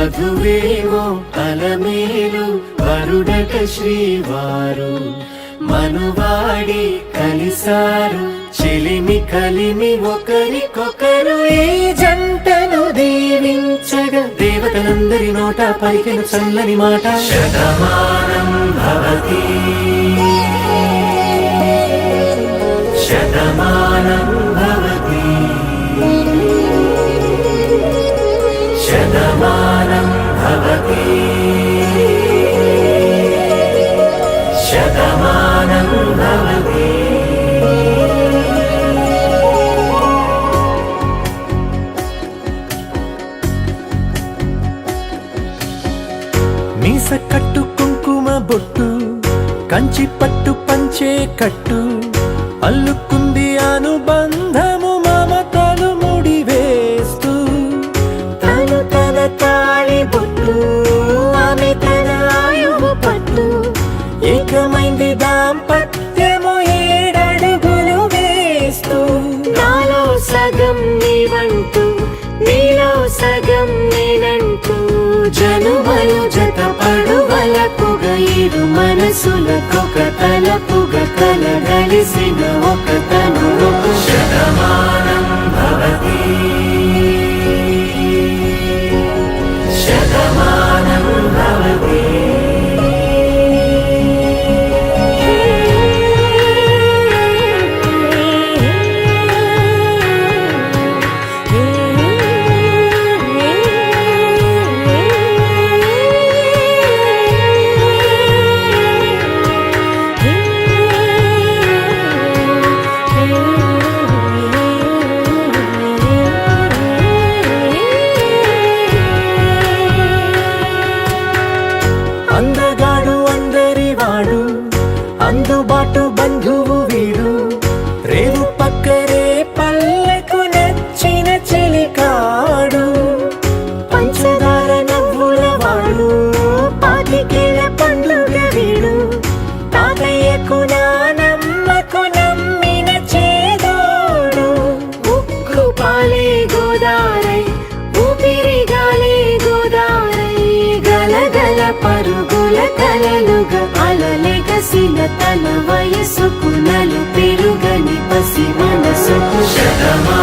వధువేమో అలమేలు వరుడట శ్రీవారు మనువాడి కలిసారు చెలిమి కలిమి ఒకరికొకరు ఈ జంటను దీవించగా దేవతలందరి నోట పలికిన చల్లని మాట శతమానం భవతి శతమానం భవతి శతమానం భవతి శతమానం భవతి. మీస కట్టు కుంకుమ బొట్టు కంచి పట్టు పంచే కట్టు అల్లుకుంది అనుబంధము మమతలు ముడివేస్తూ తను తన తాళి బొట్టు ఆమె తన ఆయువు పట్టు ఏకమైంది దాంపత్యము 7 అడుగులు వేస్తూ నాలో సగం నీవంటూ నీలో సగం నేనంటూ జనుమలు జత పడువలపుగా ఇరు మనసులకొక తలపుగా కలగలిసిన ఒక తను శతమానం భవతి శతమానం భవతి. అందగాడు అందరివాడు అందుబాటు బంధువు వీడు రేవు పక్కరే పల్లెకు నచ్చిన చెలికాడు పంచదార నవ్వుల వాడు పాతికేల పండుగ వీడు తాతయ్యకు నానమ్మకు నమ్మిన చేదోడు ఉక్కు పాలే గోదారై ఊపిరి గాలే గోదారై గలగల పరుగుల కలలుగా అలలెగసిన తన వయసుకు నలు పెరుగని పసి మనసుకు శతమా